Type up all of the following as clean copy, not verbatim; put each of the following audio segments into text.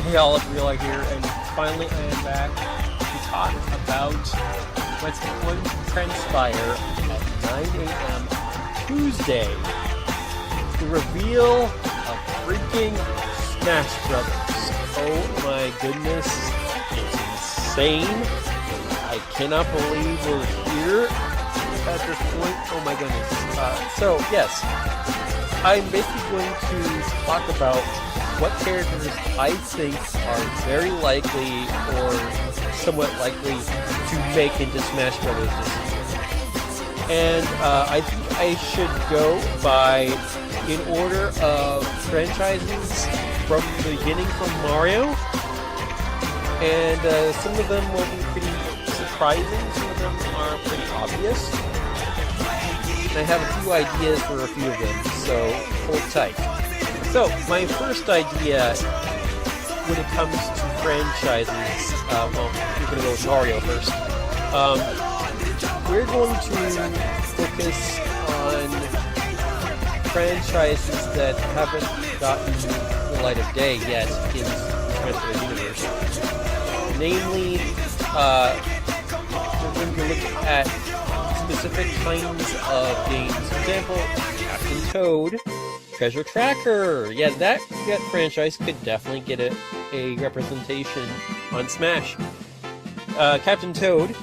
Hey all, it's Real here, and finally I am back to talk about what's going to transpire at 9 a.m. Tuesday. The reveal of freaking Smash Brothers. Oh my goodness, it's insane. I cannot believe we're here at this point. Oh my goodness. So yes, I'm basically going to talk about what characters I think are very likely or somewhat likely to make into Smash Brothers this year. And I think I should go by in order of franchises from the beginning from Mario. And some of them will be pretty surprising, some of them are pretty obvious. And I have a few ideas for a few of them, so hold tight. So, my first idea when it comes to franchises, well, we're going to go with Mario first. We're going to focus on franchises that haven't gotten the light of day yet in the Smash Bros. Universe. Namely, we're going to look at specific kinds of games. For example, Captain Toad, Treasure Tracker. Yeah, that franchise could definitely get a representation on Smash. Captain Toad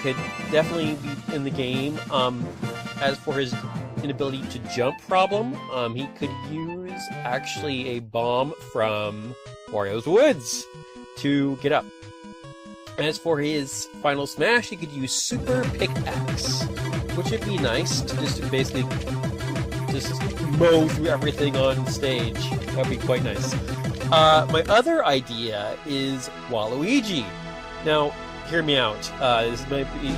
could definitely be in the game. As for his inability to jump problem, he could use actually a bomb from Wario's Woods to get up. As for his final smash, he could use Super Pickaxe, which would be nice to just basically just mow through everything on stage. That would be quite nice. My other idea is Waluigi. Now, hear me out. This might be a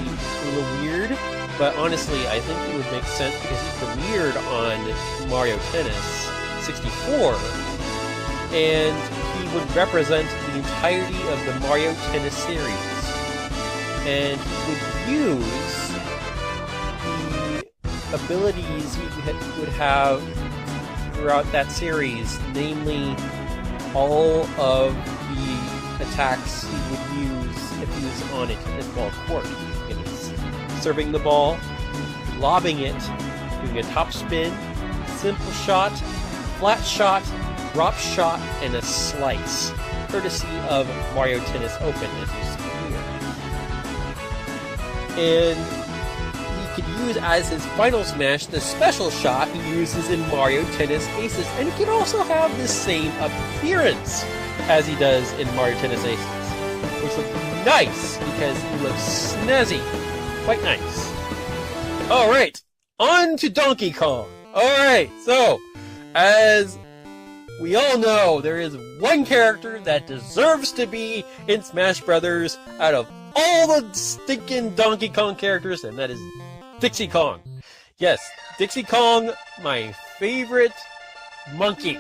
little weird, but honestly, I think it would make sense because he premiered on Mario Tennis 64, and he would represent the entirety of the Mario Tennis series. And he would use the abilities he would have throughout that series, namely all of the attacks he would use if he was on a tennis ball court. It is serving the ball, lobbing it, doing a top spin, simple shot, flat shot, drop shot, and a slice, courtesy of Mario Tennis Open, as you see here. And he could use as his final smash the special shot he uses in Mario Tennis Aces, and he can also have the same appearance as he does in Mario Tennis Aces, which looks nice because he looks snazzy, quite nice. Alright, on to Donkey Kong. Alright, so, as we all know, there is one character that deserves to be in Smash Brothers out of all the stinking Donkey Kong characters, and that is Dixie Kong. Yes, Dixie Kong, my favorite monkey,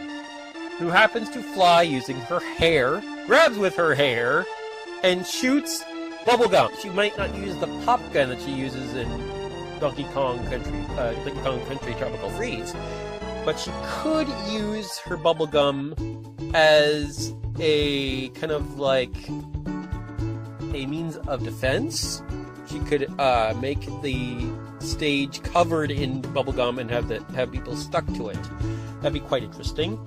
who happens to fly using her hair, grabs with her hair, and shoots bubblegum. She might not use the pop gun that she uses in Donkey Kong Country Tropical Freeze, but she could use her bubblegum as a kind of like a means of defense. She could make the stage covered in bubblegum and have people stuck to it. That'd be quite interesting.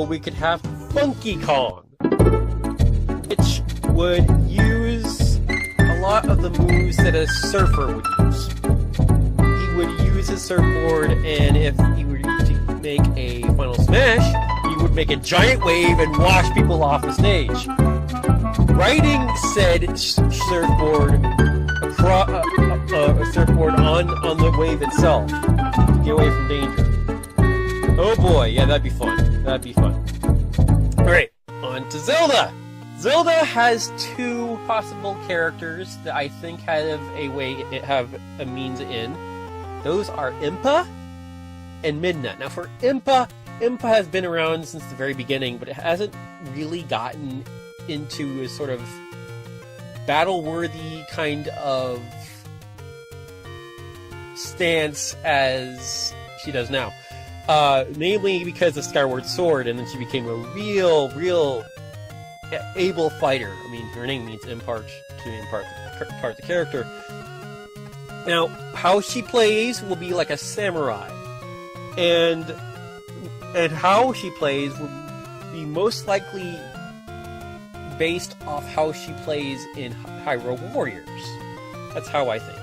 We could have Funky Kong, which would use a lot of the moves that a surfer would use. He would use his surfboard, and if he were to make a final smash, he would make a giant wave and wash people off the stage. Riding said surfboard on the wave itself to get away from danger. Oh boy, yeah, that'd be fun. That'd be fun. Alright, on to Zelda. Zelda has two possible characters that I think have a means in. Those are Impa and Midna. Now for Impa has been around since the very beginning, but it hasn't really gotten into a sort of battle-worthy kind of stance as she does now. namely because of Skyward Sword, and then she became a real able fighter. I mean, her name means impart the character. Now, how she plays will be like a samurai, and how she plays will be most likely based off how she plays in Hyrule Warriors. That's how I think.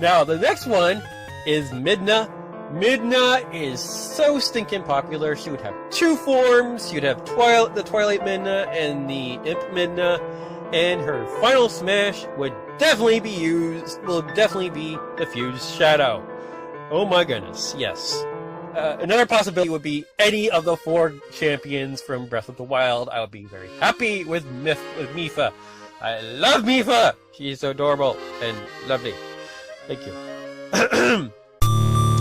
Now, the next one is Midna. Midna is so stinking popular. She would have two forms. You'd have the Twilight Midna and the Imp Midna, and her final smash would definitely be the Fused Shadow. Oh my goodness, yes. Another possibility would be any of the 4 champions from Breath of the Wild. I would be very happy with Mipha. I love Mipha! She's so adorable and lovely. Thank you.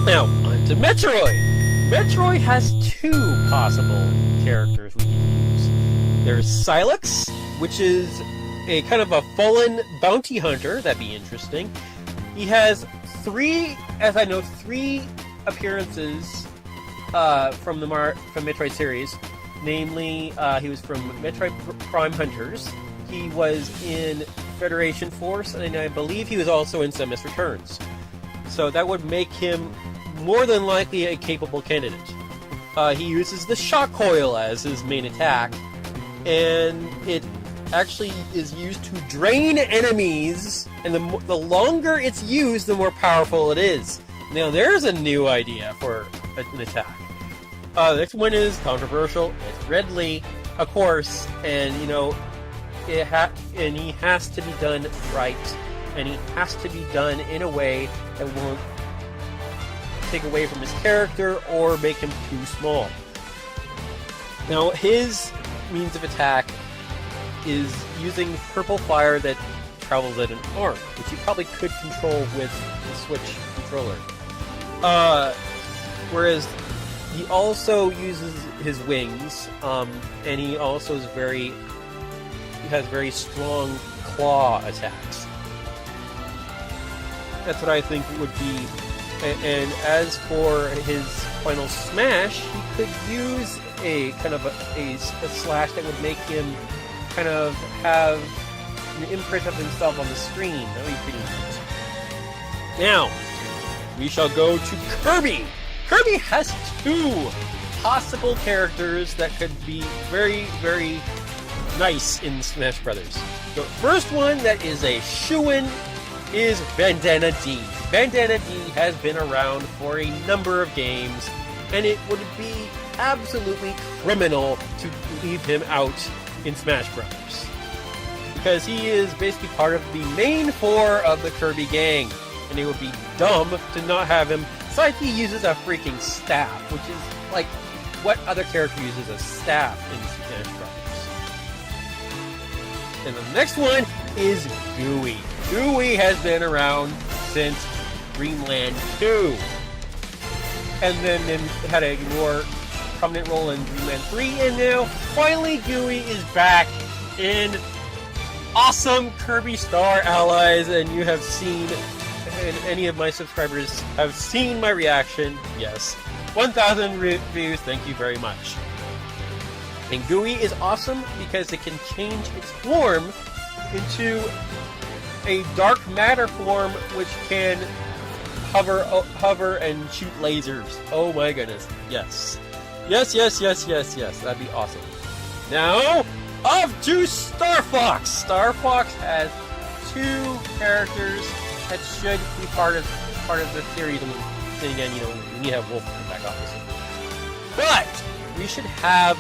Now, on to Metroid. Metroid has 2 possible characters we can use. There's Sylux, which is a kind of a fallen bounty hunter. That'd be interesting. He has 3 appearances from Metroid series. Namely, he was from Metroid Prime Hunters. He was in Federation Force, and I believe he was also in Samus Returns. So that would make him more than likely a capable candidate. He uses the Shock Coil as his main attack, and it actually is used to drain enemies, and the longer it's used, the more powerful it is. Now there's a new idea for an attack. The next one is controversial. It's Ridley, of course, and you know, and he has to be done right, and he has to be done in a way that won't take away from his character or make him too small. Now his means of attack is using purple fire that travels at an arc, which you probably could control with the Switch controller. Whereas he also uses his wings, and he also is has very strong claw attacks. That's what I think would be. And as for his final smash, he could use a kind of a slash that would make him kind of have an imprint of himself on the screen. That would be pretty neat. Now, we shall go to Kirby. Kirby has 2 possible characters that could be very, very nice in Smash Brothers. The first one that is a shoo-in is Bandana D. Bandana D has been around for a number of games, and it would be absolutely criminal to leave him out in Smash Brothers, because he is basically part of the main 4 of the Kirby gang, and it would be dumb to not have him. Besides, he uses a freaking staff, which is like, what other character uses a staff in Smash Brothers? And the next one is Gooey. Gooey has been around since Dreamland 2, and then had a more prominent role in Dreamland 3, and now finally Gooey is back in awesome Kirby Star Allies, and you have seen, and any of my subscribers have seen my reaction. Yes, 1,000 reviews, thank you very much. And Gooey is awesome because it can change its form into a dark matter form, which can hover and shoot lasers. Oh my goodness, yes. Yes, that'd be awesome. Now, off to Star Fox! Star Fox has 2 characters that should be part of the series. And then again, you know, we need to have Wolf come back, obviously. But we should have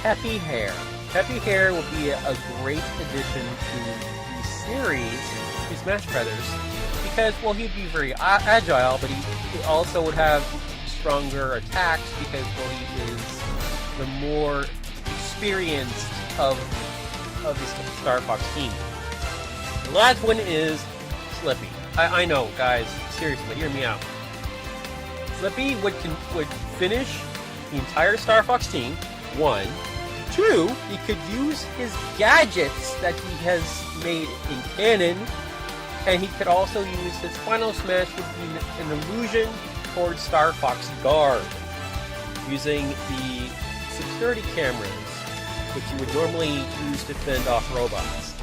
Peppy Hair. Peppy Hair will be a great addition to the series, to Smash Brothers, because, well, he'd be very agile, but he also would have stronger attacks because, well, he is the more experienced of the Star Fox team. The last one is Slippy. I know, guys, seriously, but hear me out. Slippy would finish the entire Star Fox team, 1. 2, he could use his gadgets that he has made in canon, and he could also use his final smash would be an illusion towards Star Fox Guard. using the security cameras, which you would normally use to fend off robots.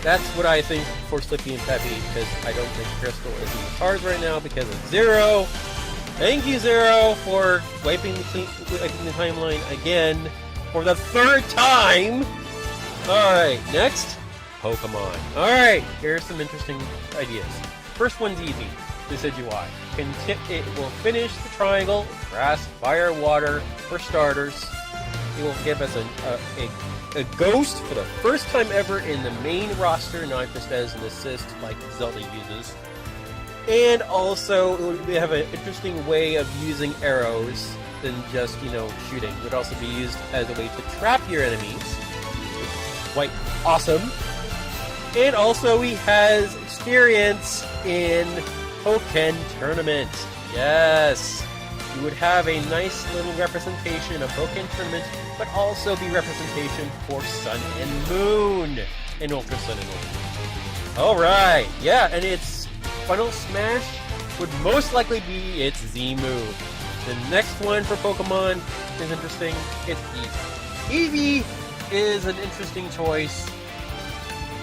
That's what I think for Slippy and Peppy, because I don't think Crystal is in the cards right now because of Zero. Thank you, Zero, for wiping the timeline again for the 3rd time. Alright, next, Pokemon. Alright, here's some interesting ideas. First one's easy. Decidueye. It will finish the triangle, grass, fire, water, for starters. It will give us a ghost for the first time ever in the main roster, not just as an assist like Zelda uses. And also, it would have an interesting way of using arrows than just, shooting. It would also be used as a way to trap your enemies. Quite awesome. And also, he has experience in Pokken Tournament. Yes! You would have a nice little representation of Pokken Tournament, but also be representation for Sun and Moon and Ultra Sun and Moon. Alright, yeah, and its Final Smash would most likely be its Z move. The next one for Pokemon is interesting. It's Eevee. Eevee is an interesting choice.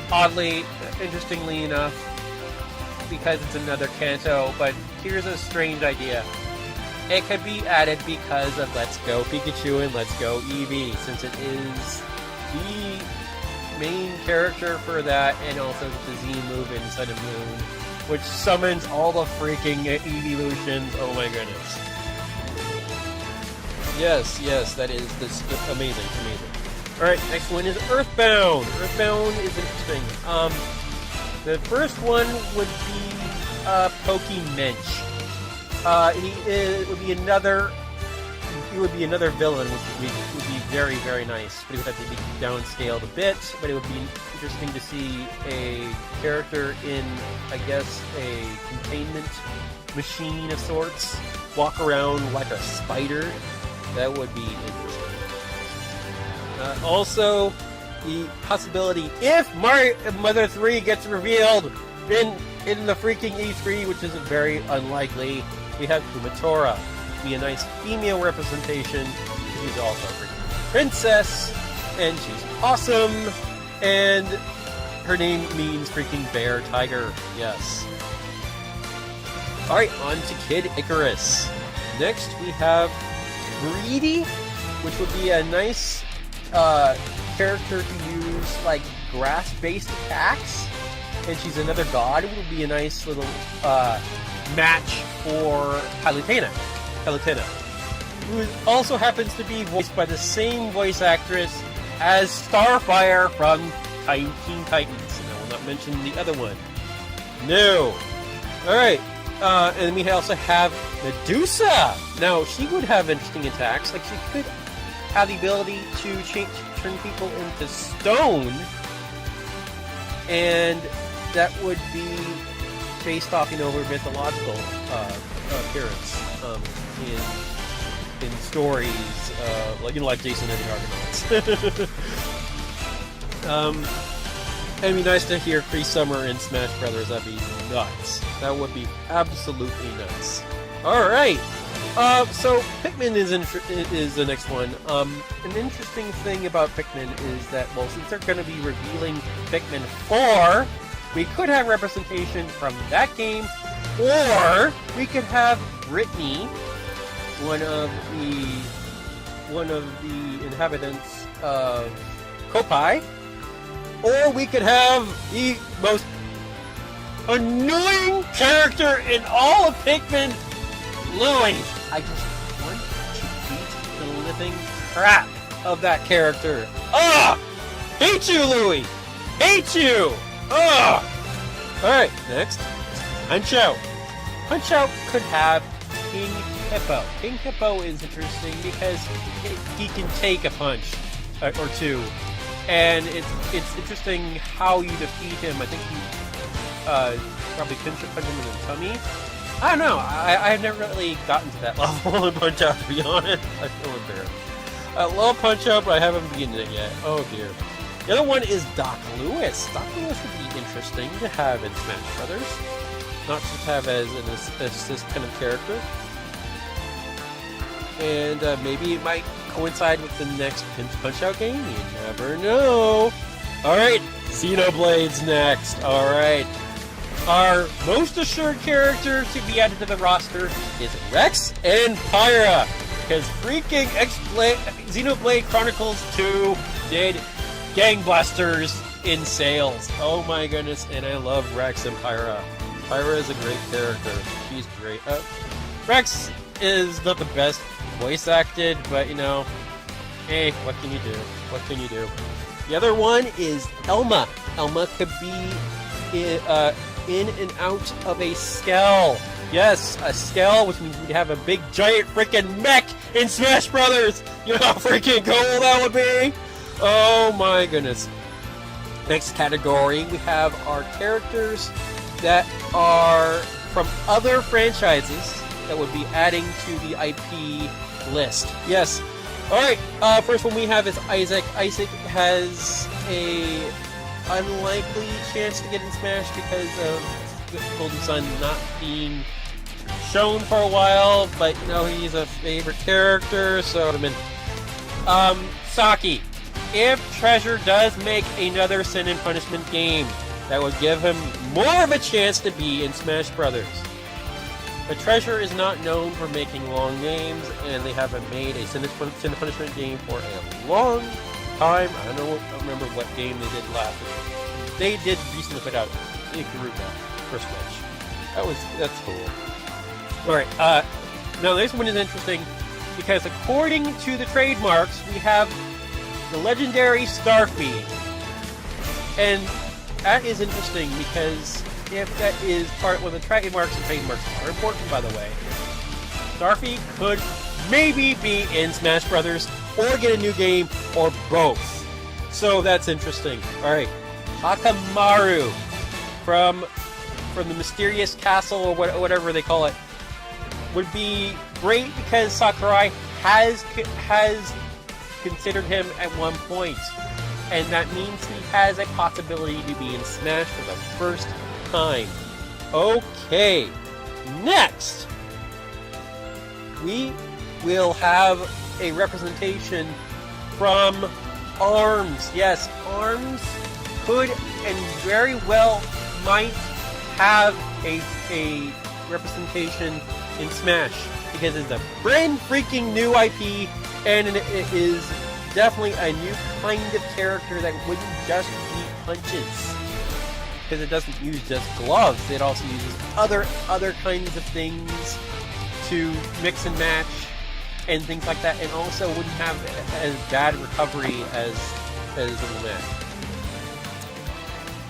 Oddly, interestingly enough, because it's another Kanto, but here's a strange idea. It could be added because of Let's Go Pikachu and Let's Go Eevee, since it is the main character for that, and also the Z move in Sun and Moon, which summons all the freaking evolutions. Oh my goodness. Yes, that is this amazing. Alright, next one is Earthbound. Earthbound is interesting. The first one would be Pokemensch. He would be another villain, which would be very, very nice. But he would have to be downscaled a bit. But it would be interesting to see a character in, I guess, a containment machine of sorts walk around like a spider. That would be interesting. Also, the possibility, if Mario Mother 3 gets revealed in the freaking E3, which isn't very unlikely, we have Kumatora. Be a nice female representation. She's also a freaking princess, and she's awesome, and her name means freaking bear tiger. Yes. Alright, on to Kid Icarus. Next, we have Greedy, which would be a nice character to use like grass-based attacks, and she's another god. It would be a nice little match for Palutena, who also happens to be voiced by the same voice actress as Starfire from Teen Titans. And I will not mention the other one. No. Alright, and we also have Medusa. Now, she would have interesting attacks. Like, she could have the ability to turn people into stone, and that would be based off, her mythological appearance in stories, like Jason and the Argonauts. It'd be nice to hear Cree Summer in Smash Brothers. That'd be nuts. That would be absolutely nuts. All right. So Pikmin is the next one. An interesting thing about Pikmin is that, well, since they're going to be revealing Pikmin 4, we could have representation from that game, or we could have Brittany, one of the inhabitants of Kopai, or we could have the most annoying character in all of Pikmin, Louie. I just want to beat the living crap of that character. Ugh! Hate you, Louie! Hate you! Ugh! Alright, next. Punch-Out. Punch-Out could have King Hippo. King Hippo is interesting because he can take a punch or two. And it's interesting how you defeat him. I think you probably punch him in the tummy. I don't know. I've never really gotten to that level in Punch-Out, to be honest. I feel embarrassed. I love Punch-Out, but I haven't beaten it yet. Oh, dear. The other one is Doc Lewis. Doc Lewis would be interesting to have in Smash Brothers. Not just have as an assist kind of character. And maybe it might coincide with the next Punch-Out game. You never know. Alright, Xenoblades next. Alright. Our most assured character to be added to the roster is Rex and Pyra. Because freaking Xenoblade Chronicles 2 did gangbusters in sales. Oh my goodness, and I love Rex and Pyra. Pyra is a great character. She's great. Rex is not the best voice acted, but you know, hey, what can you do? What can you do? The other one is Elma. Elma could be in and out of a Skell. Yes, a Skell, which means we'd have a big giant freaking mech in Smash Brothers. You know how freaking cool that would be? Oh my goodness. Next category, we have our characters that are from other franchises that would be adding to the IP list. Yes. Alright, first one we have is Isaac. Isaac has a unlikely chance to get in Smash because of Golden Sun not being shown for a while, but you know, he's a favorite character, so I mean, Saki. If Treasure does make another Sin and Punishment game, that would give him more of a chance to be in Smash Brothers. But Treasure is not known for making long games, and they haven't made a Sin and Punishment game for a long time. I don't remember what game they did last. They did recently put out Ikaruga for Switch. That's cool. Alright, now this one is interesting because according to the trademarks, we have the legendary Starfy. And that is interesting because if that is part of the trademarks, and trademarks are important, by the way, Starfy could maybe be in Smash Brothers or get a new game or both. So that's interesting. Alright, Hakamaru from the Mysterious Castle or whatever they call it would be great because Sakurai has considered him at one point, and that means he has a possibility to be in Smash for the first time. Okay, next we will have a representation from ARMS. Yes, ARMS could and very well might have a representation in Smash because it's a brand freaking new IP, and it is definitely a new kind of character that wouldn't just be punches, because it doesn't use just gloves. It also uses other kinds of things to mix and match and things like that, and also wouldn't have as bad recovery as Little Mac.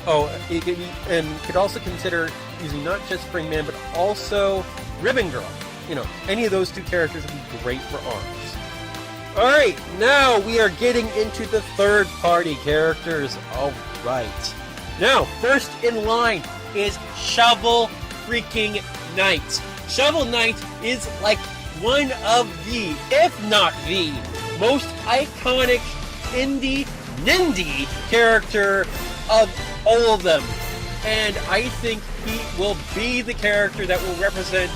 Oh, it could be, and could also consider using not just Springman but also Ribbon Girl. You know, any of those two characters would be great for ARMS. Alright, now we are getting into the third-party characters. Alright. Now, first in line is Shovel freaking Knight. Shovel Knight is like one of the, if not the, most iconic Nindy character of all of them. And I think he will be the character that will represent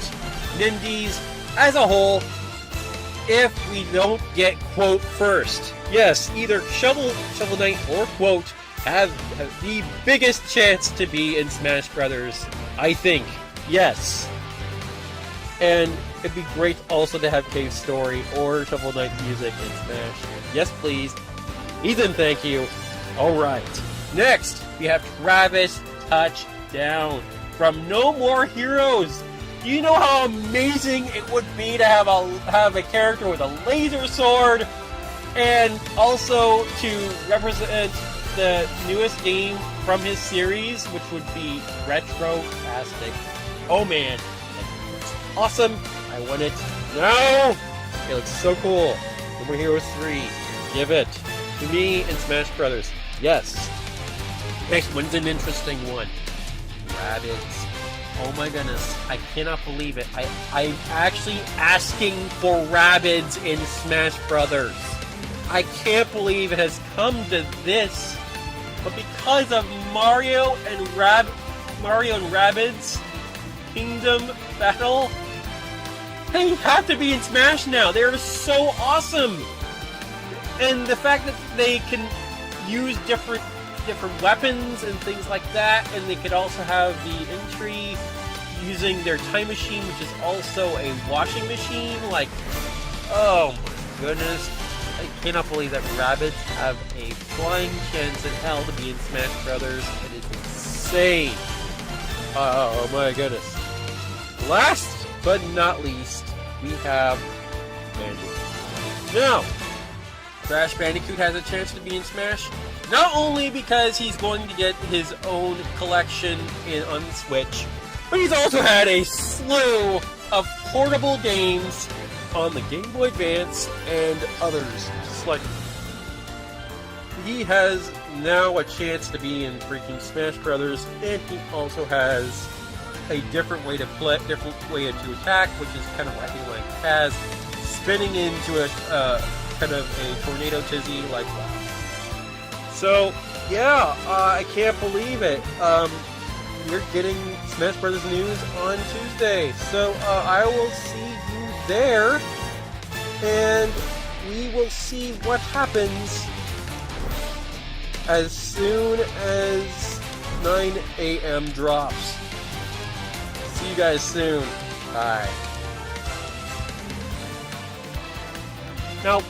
Nindies as a whole if we don't get Quote first. Yes, either Shovel Knight or Quote have the biggest chance to be in Smash Brothers, I think. Yes. And it'd be great also to have Cave Story or Shovel Knight music in Smash. Yes, please. Ethan, thank you. Alright. Next, we have Travis Touchdown from No More Heroes. Do you know how amazing it would be to have a character with a laser sword, and also to represent the newest game from his series, which would be Retro-tastic. Oh man, it's awesome. I want it now. It looks so cool. No More Heroes 3. Give it to me in Smash Brothers. Yes. Next one's an interesting one. Rabbids. Oh my goodness, I cannot believe it. I'm actually asking for Rabbids in Smash Brothers. I can't believe it has come to this. But because of Mario and Rabbids Kingdom Battle, They have to be in Smash now. They're so awesome. And the fact that they can use different weapons and things like that, and they could also have the entry using their time machine, which is also a washing machine. Like, oh my goodness. I cannot believe that rabbits have a flying chance in hell to be in Smash Brothers. It is insane. Oh my goodness. Last but not least, we have Bandicoot. Now, Crash Bandicoot has a chance to be in Smash, not only because he's going to get his own collection on the Switch, but he's also had a slew of portable games on the Game Boy Advance and others. Just like, he has now a chance to be in freaking Smash Brothers, and he also has a different way to play, different way to attack, which is kind of wacky like Kaz, spinning into a kind of a tornado tizzy like that. So yeah, I can't believe it. We're getting Smash Brothers news on Tuesday, so I will see you there, and we will see what happens as soon as 9 a.m. drops. See you guys soon. Bye. Now,